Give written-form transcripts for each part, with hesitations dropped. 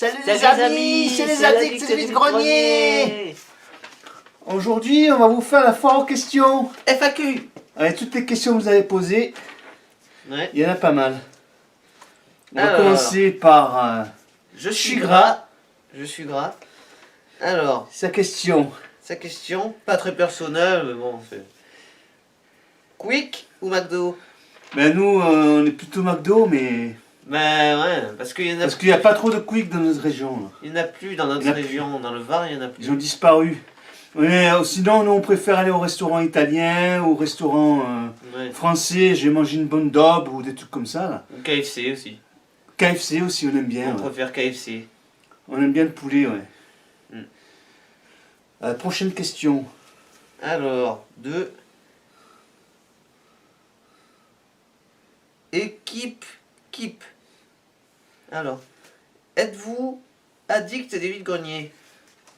Salut les amis, c'est les addicts du vide-grenier. Aujourd'hui, on va vous faire la foire aux questions. FAQ. Avec toutes les questions que vous avez posées, Ouais. il y en a pas mal. On va commencer par... je suis gras. Je suis gras. Alors, sa question. Sa question, pas très personnelle, mais bon, c'est... Quick ou McDo? Ben nous, on est plutôt McDo, mais... Ben ouais, parce qu'il y en a... Parce qu'il n'y a pas trop de Quick dans notre région. Là. Il n'y en a plus dans notre région, dans le Var, il n'y en a plus. Ils ont disparu. Mais sinon, nous, on préfère aller au restaurant italien, au restaurant français. J'ai mangé une bonne daube ou des trucs comme ça. Là. Ou KFC aussi. KFC aussi, on aime bien. On préfère KFC. On aime bien le poulet, ouais. Prochaine question. Alors, de... Équipe Keep. Alors, êtes-vous addict des vide-greniers?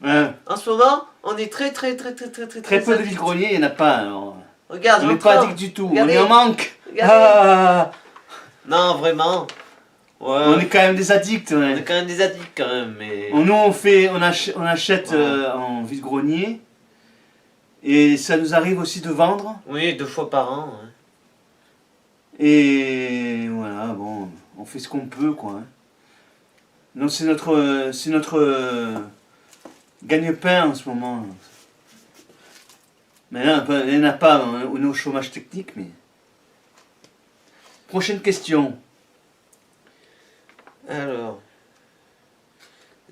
En ce moment, on est très peu de vide-greniers, il n'y en a pas. Alors. Regarde, on n'est pas addict du tout, regardez. on est en manque. Ah. Non, vraiment. Ouais. On est quand même des addicts. Ouais. On est quand même des addicts quand même, mais... Nous, on achète en vide-grenier. Et ça nous arrive aussi de vendre. Oui, 2 fois par an. Ouais. Et voilà, bon, on fait ce qu'on peut, quoi. Hein. Non, c'est notre gagne-pain en ce moment. Mais là, il n'y en a pas, on est au chômage technique, mais... Prochaine question. Alors...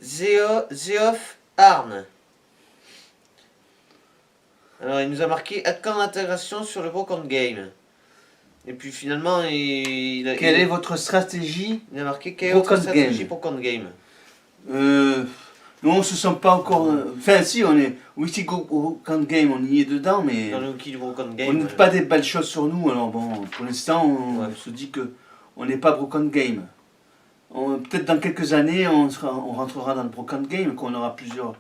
Zeoff Arne. Alors, il nous a marqué accord d'intégration sur le Broken Game. Et puis finalement, quelle est votre stratégie? Il a marqué quelle est votre stratégie Broken Game. Nous, on se sent pas encore... Enfin, si, on est... Wiki Broken Game, on y est dedans, mais... Dans le wiki du Broken Game. On n'a pas des belles choses sur nous, alors bon, pour l'instant, on se dit que on n'est pas Broken Game. Peut-être dans quelques années, on rentrera dans le Broken Game, qu'on aura plusieurs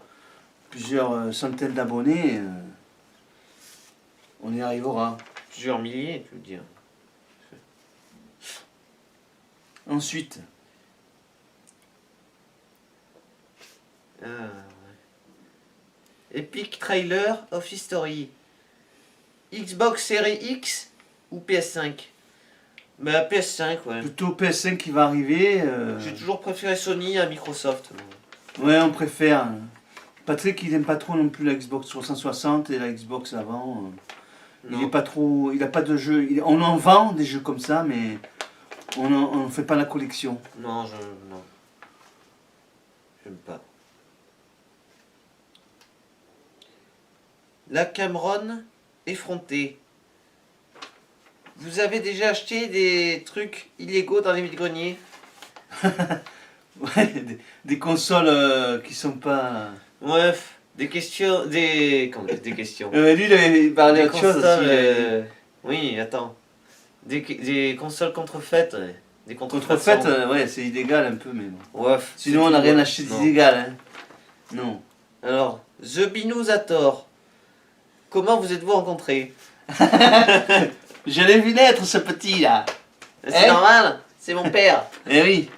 centaines d'abonnés. On y arrivera. Plusieurs milliers, tu veux dire. Ensuite. Epic Trailer of History. Xbox Series X ou PS5? Bah PS5, ouais. Plutôt PS5 qui va arriver. J'ai toujours préféré Sony à Microsoft. Ouais, on préfère. Patrick, il n'aime pas trop non plus la Xbox 360 et la Xbox avant. Il est pas trop, il a pas de jeu. On en vend des jeux comme ça, mais on ne fait pas la collection. Non, non. J'aime pas. La Cameron effrontée. Vous avez déjà acheté des trucs illégaux dans les vide-greniers? Ouais, des consoles qui sont pas... Bref, des questions... Des questions. Lui, il parlait autre chose aussi. Oui, attends. Des consoles contrefaites. Des contrefaites, ouais, c'est illégal un peu, mais bon. Ouais, sinon, on n'a rien acheté d'illégal. Hein. Non. Alors, The Binousator. Comment vous êtes-vous rencontrés? Je l'ai vu naître, ce petit là. C'est normal, c'est mon père. Eh oui.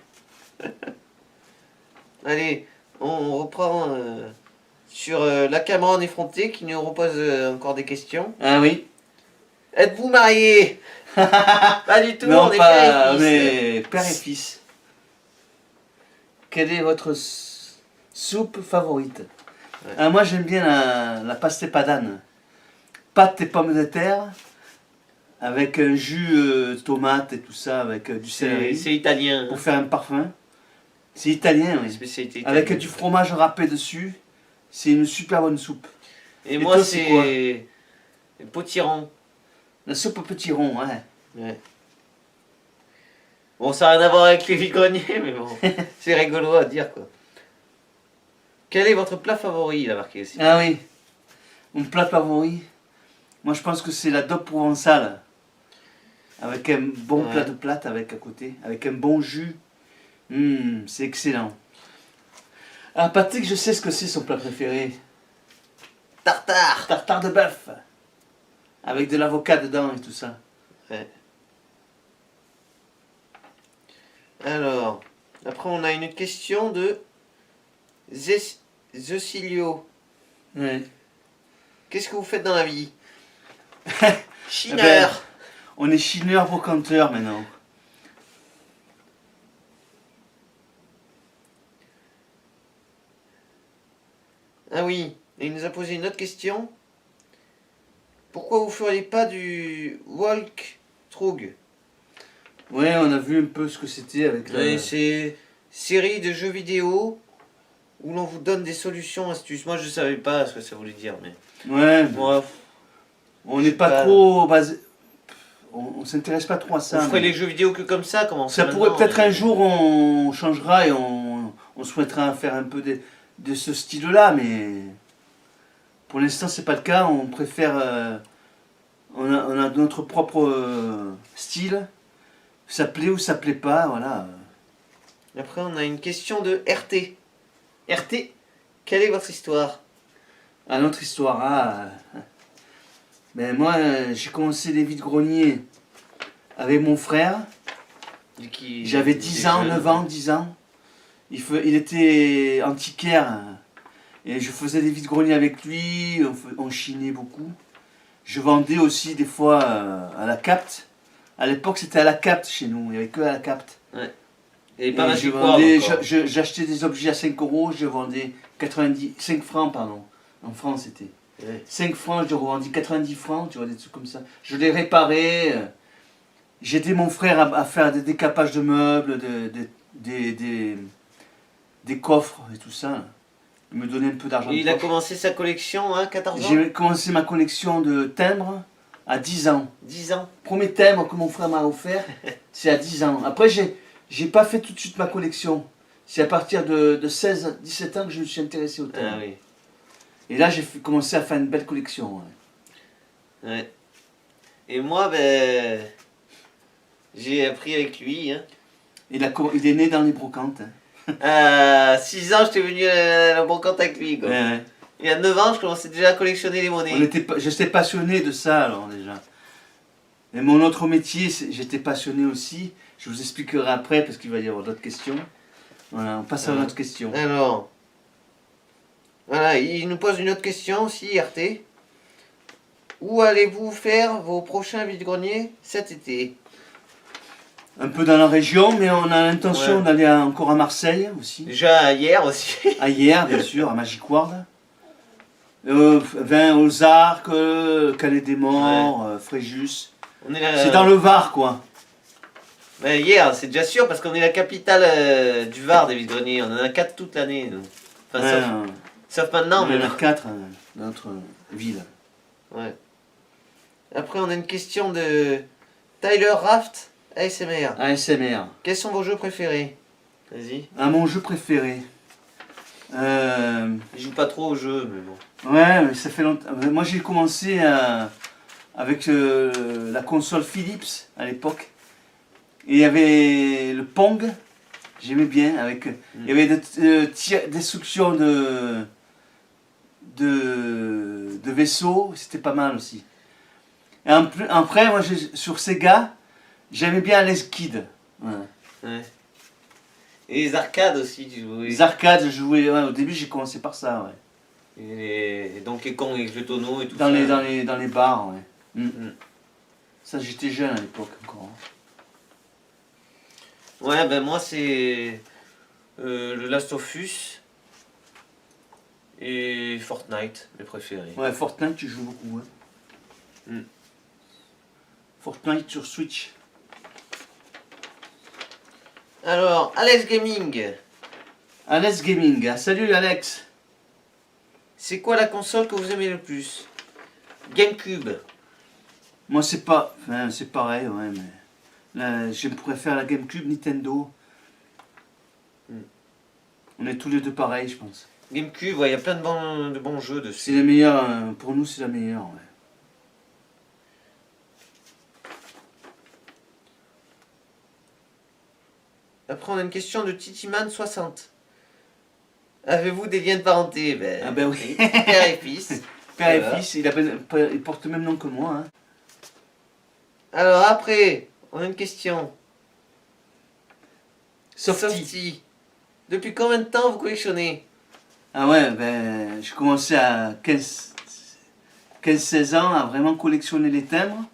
Allez, on reprend sur la Cameron effrontée qui nous repose encore des questions. Ah oui. Êtes-vous mariés? Pas du tout, non, on est père et fils. On est père et fils. Quelle est votre soupe favorite? Moi j'aime bien la pastè padane. Pâtes et pommes de terre, avec un jus tomate et tout ça, avec du céleri. C'est italien. Pour faire un parfum. C'est italien, oui. Spécialité italienne. Avec du fromage râpé dessus. C'est une super bonne soupe. Et moi c'est potiron. La soupe au petit rond, ouais. Bon, ça n'a rien à voir avec les vide-greniers, mais bon, c'est rigolo à dire, quoi. Quel est votre plat favori, il a marqué aussi. Ah oui, mon plat favori, moi je pense que c'est la daube provençale. Avec un bon plat de plate avec à côté, avec un bon jus. C'est excellent. Ah, Patrick, je sais ce que c'est son plat préféré. Tartare. Tartare de bœuf. Avec de l'avocat dedans et tout ça. Ouais. Alors, après on a une question de Zecilio, Ouais. qu'est-ce que vous faites dans la vie? Eh Chineur. ben, on est chineur brocanteur maintenant. Ah oui, et il nous a posé une autre question. Pourquoi vous feriez pas du walkthrough? Ouais, on a vu un peu ce que c'était avec Ouais, c'est série de jeux vidéo où l'on vous donne des solutions, astuces. Moi je savais pas ce que ça voulait dire, mais Ouais, moi on n'est pas trop basé. On s'intéresse pas trop à on ça. ferait mais les jeux vidéo que comme ça, comment on ça fait pourrait maintenant, peut-être mais- un jour on changera et on souhaitera faire un peu de ce style-là, mais pour l'instant c'est pas le cas. On préfère. On a notre propre style. Ça plaît ou ça plaît pas, voilà. Après on a une question de RT. RT, quelle est votre histoire? À notre histoire. Ah, ben moi, j'ai commencé les vides-greniers avec mon frère. J'avais 10 ans, 9 ans, 10 ans. Il était antiquaire. Et je faisais des vides-greniers avec lui. On chinait beaucoup. Je vendais aussi des fois à la capte. À l'époque, c'était à la capte chez nous. Il n'y avait que à la capte. Et Et pas je Magic Ward vendais, encore. j'achetais des objets à 5 euros. Je vendais 5 francs, pardon. En France, c'était. Ouais. 5 francs, je revendis 90 francs, tu vois, des trucs comme ça. Je les réparais. J'aidais mon frère à faire des décapages de meubles, des coffres et tout ça. Il me donnait un peu d'argent Et de il a poche. commencé sa collection à 14 ans. J'ai commencé ma collection de timbres à 10 ans. 10 ans. Premier timbre que mon frère m'a offert, c'est à 10 ans. Après, j'ai pas fait tout de suite ma collection. C'est à partir de 16, 17 ans que je me suis intéressé au timbre. Ah oui. Et là, commencé à faire une belle collection. Ouais. Ouais. Et moi, ben, j'ai appris avec lui. Hein. Il est né dans les brocantes. Hein. À 6 ans, j'étais venu à la brocante avec lui. Quoi. Ouais, ouais. Et à 9 ans, je commençais déjà à collectionner les monnaies. J'étais passionné de ça alors déjà. Et mon autre métier, j'étais passionné aussi. Je vous expliquerai après parce qu'il va y avoir d'autres questions. Voilà, on passe à notre question. Alors, voilà, il nous pose une autre question aussi, RT. Où allez-vous faire vos prochains vide-greniers cet été? Un peu dans la région, mais on a l'intention Ouais. d'aller encore à Marseille aussi. Déjà hier aussi. À hier, bien sûr, à Magic Ward. Aux Arcs, Calais des Morts, Fréjus. On est là, C'est dans le Var, quoi. ben, hier, c'est déjà sûr parce qu'on est la capitale du Var des vide-greniers. On en a 4 toute l'année. Nous. Enfin, Ouais, sauf maintenant, on mais en a non. 4 dans notre ville. Ouais. Après, on a une question de Tyler Raft ASMR. ASMR. Quels sont vos jeux préférés? Vas-y. Mon jeu préféré. Il joue pas trop au jeu, mais bon. Ouais, mais ça fait longtemps. Moi, j'ai commencé avec la console Philips à l'époque. Et il y avait le Pong. J'aimais bien. Il y avait des destructions de vaisseaux. C'était pas mal aussi. Et après, moi, sur Sega, j'aimais bien les Kid. Voilà. Ouais. Et les arcades aussi, tu jouais. Les arcades, je jouais. Ouais, au début, j'ai commencé par ça. Ouais. Et les Donkey Kong avec le tonneau et tout Dans ça. dans les bars, ouais. Mm. Ça, j'étais jeune à l'époque encore. Ouais, ben moi c'est le Last of Us et Fortnite, mes préférés. Ouais, Fortnite, tu joues beaucoup. Hein. Mm. Fortnite sur Switch. Alors, Alex Gaming, Alex Gaming. Ah, salut Alex. c'est quoi la console que vous aimez le plus? GameCube. Moi, c'est pas. Enfin, c'est pareil, ouais, mais. Là, je préfère la GameCube, Nintendo. Mm. On est tous les deux pareils, je pense. GameCube, ouais, il y a plein de bons jeux C'est dessus. la meilleure. Pour nous, c'est la meilleure, ouais. Après, on a une question de Titiman60. Avez-vous des liens de parenté? Ben, Ah ben oui. Père et fils. Père Voilà. et fils, il porte le même nom que moi. Hein. Alors après, on a une question. Softy. Softy. Depuis combien de temps vous collectionnez? Ah ouais, ben, je commençais à 15-16 ans à vraiment collectionner les timbres.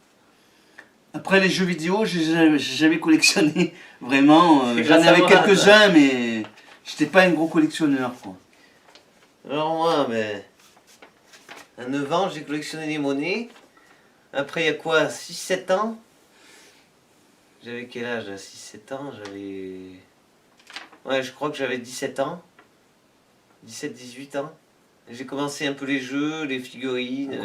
Après les jeux vidéo, j'ai jamais collectionné vraiment. C'est J'en grâce à avais moi, quelques-uns, mais j'étais pas un gros collectionneur, quoi. Alors moi, ben, à 9 ans, j'ai collectionné les monnaies. Après, il y a quoi, 6-7 ans? J'avais quel âge à 6-7 ans? J'avais... Ouais, je crois que j'avais 17 ans. 17-18 ans. J'ai commencé un peu les jeux, les figurines.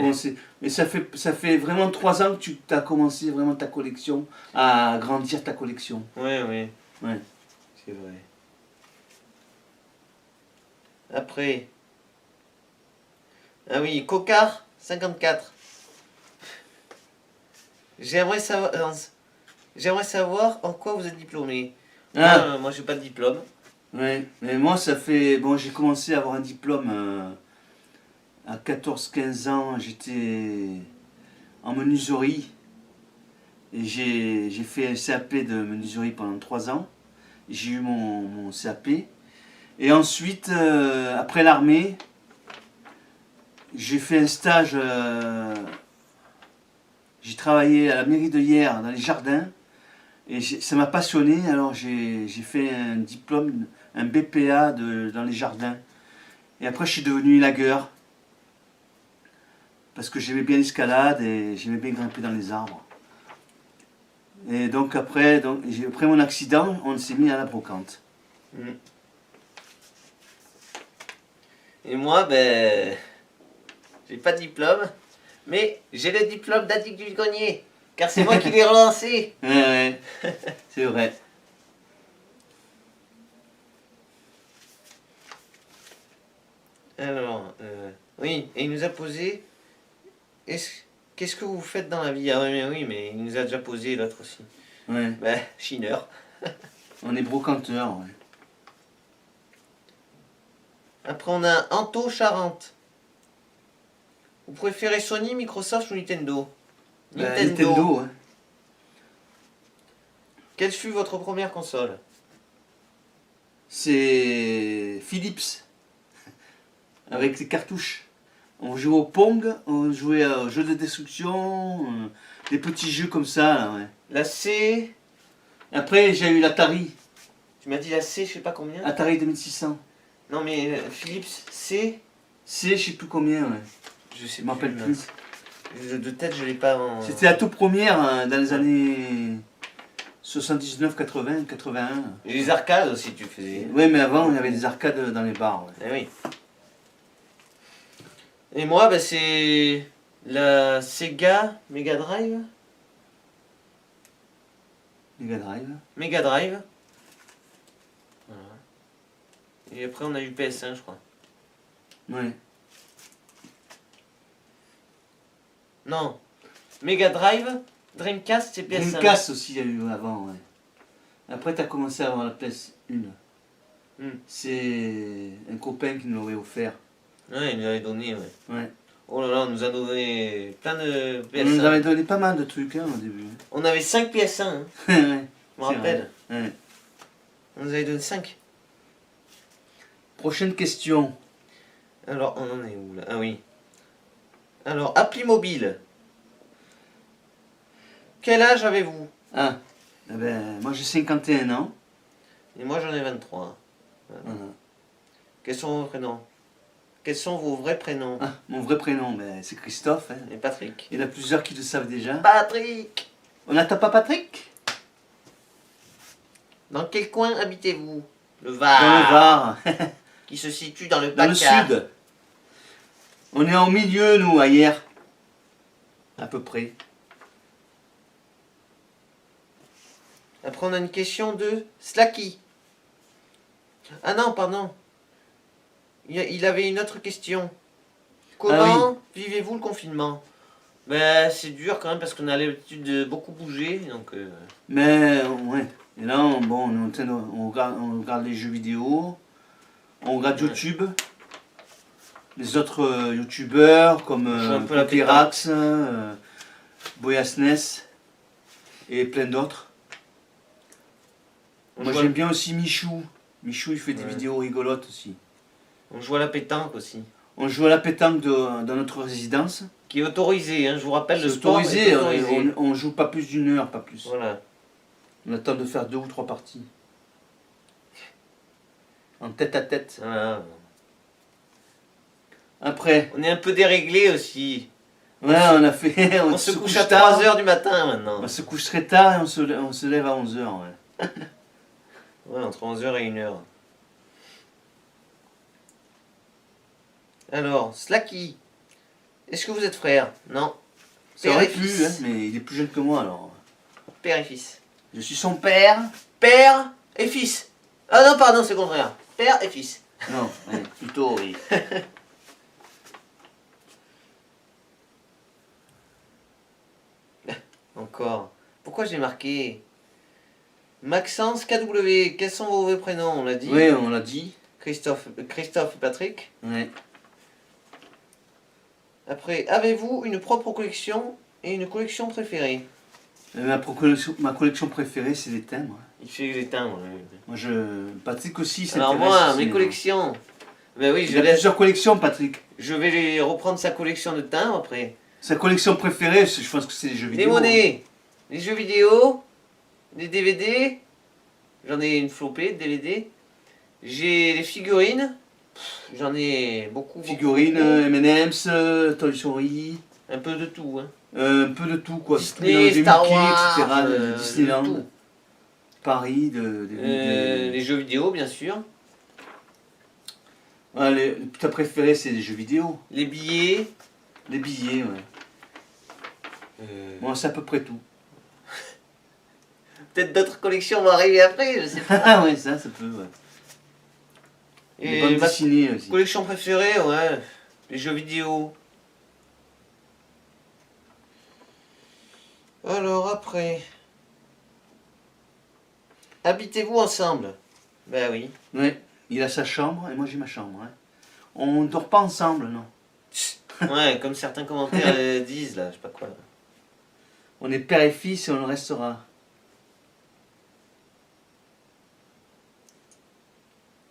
Mais ça fait vraiment 3 ans que tu as commencé vraiment ta collection, à agrandir ta collection. Ouais, ouais, Ouais. c'est vrai. Après... Ah oui, Cocard 54. J'aimerais savoir en quoi vous êtes diplômé. Ah, Moi j'ai pas de diplôme. ouais. Mais moi, ça fait. Bon, j'ai commencé à avoir un diplôme à 14-15 ans. J'étais en menuiserie. Et j'ai fait un CAP de menuiserie pendant 3 ans. J'ai eu mon CAP. Et ensuite, après l'armée, j'ai fait un stage. J'ai travaillé à la mairie de Hyères, dans les jardins. Et ça m'a passionné. Alors j'ai fait un diplôme, un BPA dans les jardins. Et après, je suis devenu élagueur. Parce que j'aimais bien l'escalade et j'aimais bien grimper dans les arbres. Et donc après mon accident, on s'est mis à la brocante. Mm. Et moi, ben, j'ai pas de diplôme, mais j'ai le diplôme d'addict du grenier, car c'est moi qui l'ai relancé. Ouais, c'est vrai. Alors, oui, et il nous a posé, qu'est-ce que vous faites dans la vie? Ah oui, mais il nous a déjà posé l'autre aussi. Ouais. Ben, chineur. On est brocanteur. Ouais. Après, on a Anto Charente. Vous préférez Sony, Microsoft ou Nintendo? Nintendo, hein. Quelle fut votre première console? C'est Philips. Avec les cartouches. On jouait au Pong, on jouait aux jeux de destruction, des petits jeux comme ça. Là, ouais. La C... Après, j'ai eu l'Atari. Tu m'as dit la C, je sais pas combien. Atari 2600. Non mais Philips C... C'est, je sais plus combien, ouais. Je sais Je m'en rappelle plus. De tête, je l'ai pas en... C'était la toute première hein, dans les années 79, 80, 81. Et les arcades aussi, tu faisais. Oui, mais avant, il y avait des arcades dans les bars. Ouais. Eh oui. Et moi, bah, c'est la Sega Mega Drive. Mega Drive. Mega Drive. Voilà. Et après, on a eu PS1, je crois. Ouais. Non. Mega Drive, Dreamcast, c'est PS1. Dreamcast aussi, il y a eu avant. Ouais. Après, tu as commencé à avoir la PS1. C'est un copain qui nous l'aurait offert. Ouais, il nous avait donné, ouais. Ouais. Oh là là, on nous a donné plein de PS1. On nous avait donné pas mal de trucs hein, au début. On avait 5 PS1, hein. Ouais, Je me c'est rappelle. vrai. Ouais. On nous avait donné 5. Prochaine question. Alors, on en est où là? Ah oui. Alors, appli mobile. Quel âge avez-vous? Ah, eh ben, moi j'ai 51 ans. Et moi j'en ai 23. Voilà. Voilà. Quels sont vos prénoms? Quels sont vos vrais prénoms? Ah, mon vrai prénom, ben, c'est Christophe. Hein. Et Patrick. Il y en a plusieurs qui le savent déjà. Patrick! On n'attend pas Patrick? Dans quel coin habitez-vous? Le Dans Var. le Var, Qui se situe dans le dans le Bacca. sud. On est en milieu, nous, à hier. À peu près. Après on a une question de Slacky. Ah non, pardon. Il avait une autre question. Comment vivez-vous le confinement? Ben, c'est dur quand même parce qu'on a l'habitude de beaucoup bouger. Donc, Mais, ouais. Et là, bon, on regarde les jeux vidéo. On regarde Ouais. YouTube. Les autres youtubeurs comme joue un peu la Pokerax, Boyasnes et plein d'autres. on Moi joue j'aime bien aussi Michou. Michou il fait des Ouais. vidéos rigolotes aussi. On joue à la pétanque aussi. On joue à la pétanque dans notre résidence. Qui est autorisé, hein. Je vous rappelle, le C'est sport autorisé, est autorisé. on joue pas plus d'une heure, pas plus. Voilà. On attend de faire 2 ou 3 parties. En tête à tête. Voilà. Après, On est un peu déréglé aussi. ouais, on a fait. On se couche à tard. 3 h du matin maintenant. On se couche très tard et on se lève à 11 h. Ouais. Ouais, entre 11 h et 1 h. Alors, Slacky. Est-ce que vous êtes frères? Non. Ça Père aurait et pu, fils. hein, mais il est plus jeune que moi alors. Père et fils. Je suis son père. Père et fils. Ah non, pardon, c'est le contraire. Père et fils. Non, ouais, plutôt oui. Encore. Pourquoi j'ai marqué Maxence KW, quels sont vos vrais prénoms? On l'a dit. Oui, on l'a dit. Christophe et Patrick. Ouais. Après, avez-vous une propre collection et une collection préférée? Ma collection préférée, c'est les timbres. Il fait les timbres. Moi, Patrick aussi, c'est Alors moi, mes collections. Ben oui, Il a plusieurs collections, Patrick. je vais reprendre sa collection de timbres après. Sa collection préférée, je pense que c'est les jeux Les vidéo. monnaies, les jeux vidéo, les DVD. J'en ai une flopée de DVD. J'ai les figurines. J'en ai beaucoup. Figurines, beaucoup. M&M's, Toy Story, Un peu de tout. Hein. un peu de tout quoi. Disney, Des Star Mickey, Wars, etc. de de Disneyland, tout. Paris, Les jeux vidéo, bien sûr. Ah, ta préférée, c'est les jeux vidéo. Les billets. Les billets, ouais. Moi, c'est à peu près tout. Peut-être d'autres collections vont arriver après, je sais pas. Ah ouais, ça peut, ouais. Les Et bandes ma dessinées aussi. collection préférée, ouais. Les jeux vidéo. Alors après. Habitez-vous ensemble? Ben oui. Ouais, il a sa chambre et moi j'ai ma chambre. Hein. On dort pas ensemble, non. Ouais, comme certains commentaires disent là, je sais pas quoi. On est père et fils et on le restera.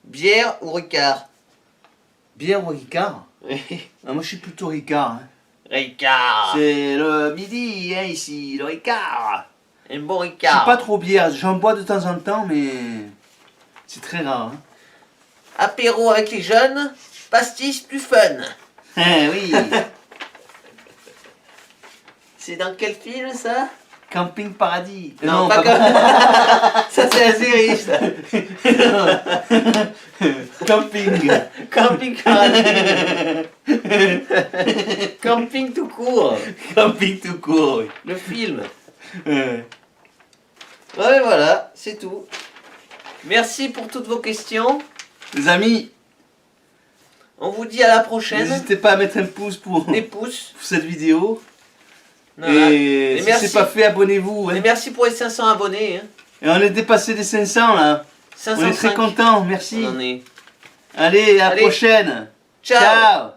Bière ou Ricard? Bière ou Ricard? Oui. Ah, moi je suis plutôt Ricard. Hein. Ricard. C'est le midi, hein, ici, le Ricard. Un bon Je suis Ricard. pas trop bière, j'en bois de temps en temps, mais c'est très rare. Hein. Apéro avec les jeunes, pastis plus fun. Eh oui. C'est dans quel film ça? Camping Paradis. Non, pas comme... Ça c'est la série ça. Camping. Camping paradis. Camping tout court. Camping tout court, oui. Le film. Euh, Ouais, voilà, c'est tout. Merci pour toutes vos questions. Les amis, On vous dit à la prochaine. n'hésitez pas à mettre un pouce pour Des pouces. cette vidéo. Voilà. Et Et si merci. c'est pas fait, abonnez-vous. Et Hein. merci pour les 500 abonnés. Hein. Et on est dépassé des 500 là. 505. On est très contents, merci. On en est. Allez, à la Allez. prochaine. Ciao. Ciao.